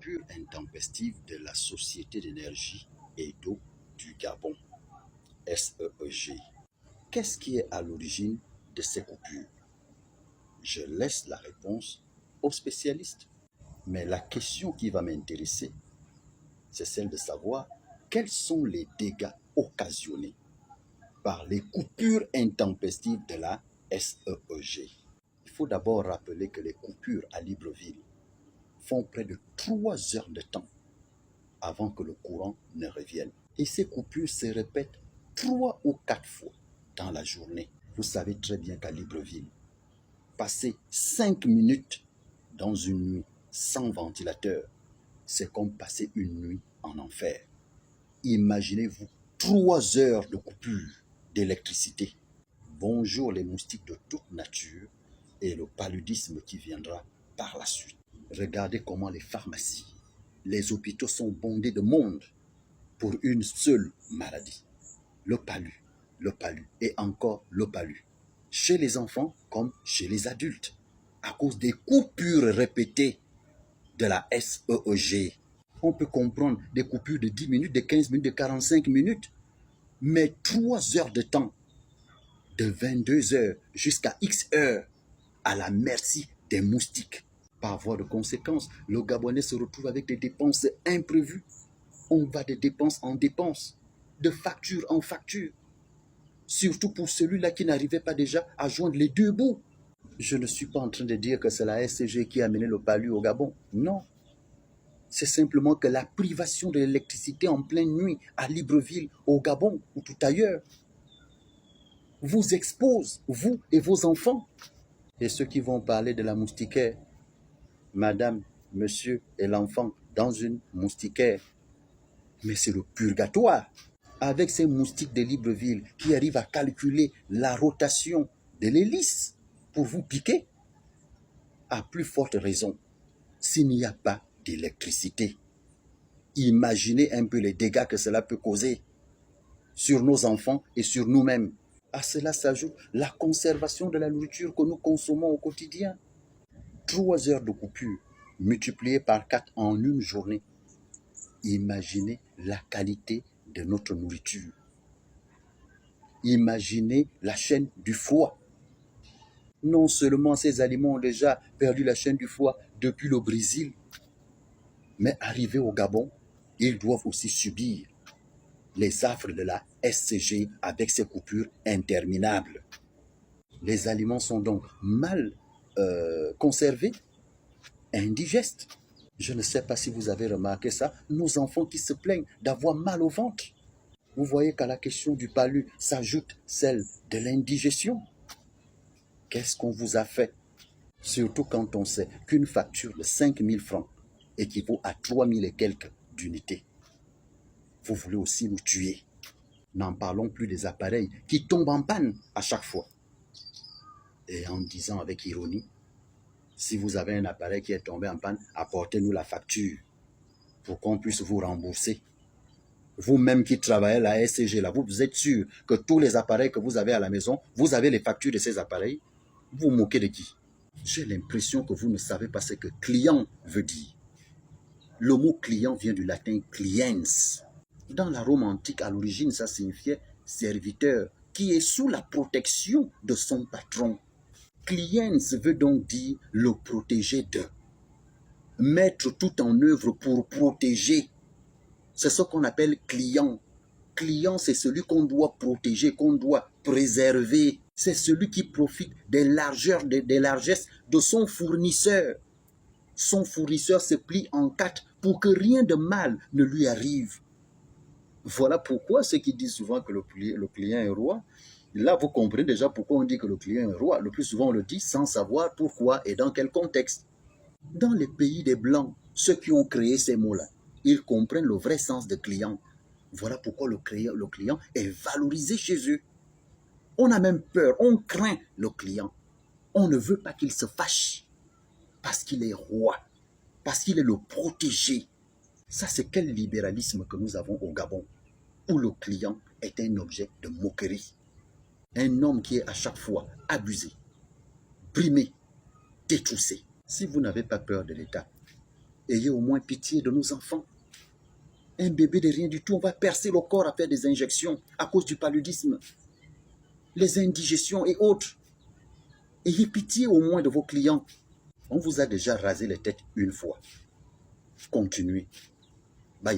coupures intempestives de la Société d'énergie et d'eau du Gabon, SEEG. Qu'est-ce qui est à l'origine de ces coupures? Je laisse la réponse aux spécialistes. Mais la question qui va m'intéresser, c'est celle de savoir quels sont les dégâts occasionnés par les coupures intempestives de la SEEG. Il faut d'abord rappeler que les coupures à Libreville font près de 3 heures de temps avant que le courant ne revienne. Et ces coupures se répètent 3 ou 4 fois dans la journée. Vous savez très bien qu'à Libreville, passer 5 minutes dans une nuit sans ventilateur, c'est comme passer une nuit en enfer. Imaginez-vous 3 heures de coupure d'électricité. Bonjour les moustiques de toute nature et le paludisme qui viendra par la suite. Regardez comment les pharmacies, les hôpitaux sont bondés de monde pour une seule maladie, le palu et encore le palu, chez les enfants comme chez les adultes, à cause des coupures répétées de la SEEG. On peut comprendre des coupures de 10 minutes, de 15 minutes, de 45 minutes, mais 3 heures de temps, de 22 heures jusqu'à X heures, à la merci des moustiques. Par voie de conséquence, le Gabonais se retrouve avec des dépenses imprévues. On va de dépenses en dépenses, de facture en facture. Surtout pour celui-là qui n'arrivait pas déjà à joindre les deux bouts. Je ne suis pas en train de dire que c'est la SCG qui a amené le palu au Gabon. Non. C'est simplement que la privation de l'électricité en pleine nuit à Libreville, au Gabon ou tout ailleurs, vous expose, vous et vos enfants. Et ceux qui vont parler de la moustiquaire, madame, monsieur et l'enfant dans une moustiquaire, mais c'est le purgatoire. Avec ces moustiques de Libreville qui arrivent à calculer la rotation de l'hélice pour vous piquer, à plus forte raison, s'il n'y a pas d'électricité. Imaginez un peu les dégâts que cela peut causer sur nos enfants et sur nous-mêmes. À cela s'ajoute la conservation de la nourriture que nous consommons au quotidien. 3 heures de coupure multipliées par 4 en une journée. Imaginez la qualité de notre nourriture. Imaginez la chaîne du froid. Non seulement ces aliments ont déjà perdu la chaîne du froid depuis le Brésil, mais arrivés au Gabon, ils doivent aussi subir les affres de la SCG avec ces coupures interminables. Les aliments sont donc mal conservés, indigestes. Je ne sais pas si vous avez remarqué ça, nos enfants qui se plaignent d'avoir mal au ventre. Vous voyez qu'à la question du palu s'ajoute celle de l'indigestion. Qu'est-ce qu'on vous a fait? Surtout quand on sait qu'une facture de 5 000 francs équivaut à 3 000 et quelques d'unités. Vous voulez aussi nous tuer. N'en parlons plus des appareils qui tombent en panne à chaque fois. Et en disant avec ironie, si vous avez un appareil qui est tombé en panne, apportez-nous la facture pour qu'on puisse vous rembourser. Vous-même qui travaillez à la SCG, là, vous êtes sûr que tous les appareils que vous avez à la maison, vous avez les factures de ces appareils? Vous vous moquez de qui? J'ai l'impression que vous ne savez pas ce que client veut dire. Le mot client vient du latin cliens. Dans la Rome antique, à l'origine, ça signifiait serviteur qui est sous la protection de son patron. Cliens veut donc dire le protéger de. Mettre tout en œuvre pour protéger. C'est ce qu'on appelle client. Client, c'est celui qu'on doit protéger, qu'on doit préserver. C'est celui qui profite des largesses de son fournisseur. Son fournisseur se plie en 4 pour que rien de mal ne lui arrive. Voilà pourquoi ceux qui disent souvent que le client est roi, là vous comprenez déjà pourquoi on dit que le client est roi. Le plus souvent on le dit sans savoir pourquoi et dans quel contexte. Dans les pays des Blancs, ceux qui ont créé ces mots-là, ils comprennent le vrai sens de client. Voilà pourquoi le client est valorisé chez eux. On a même peur, on craint le client. On ne veut pas qu'il se fâche parce qu'il est roi, parce qu'il est le protégé. Ça, c'est quel libéralisme que nous avons au Gabon, où le client est un objet de moquerie. Un homme qui est à chaque fois abusé, brimé, détroussé. Si vous n'avez pas peur de l'État, Ayez au moins pitié de nos enfants. Un bébé de rien du tout, on va percer le corps à faire des injections à cause du paludisme, les indigestions et autres. Ayez pitié au moins de vos clients. On vous a déjà rasé les têtes une fois. Continuez. Bah,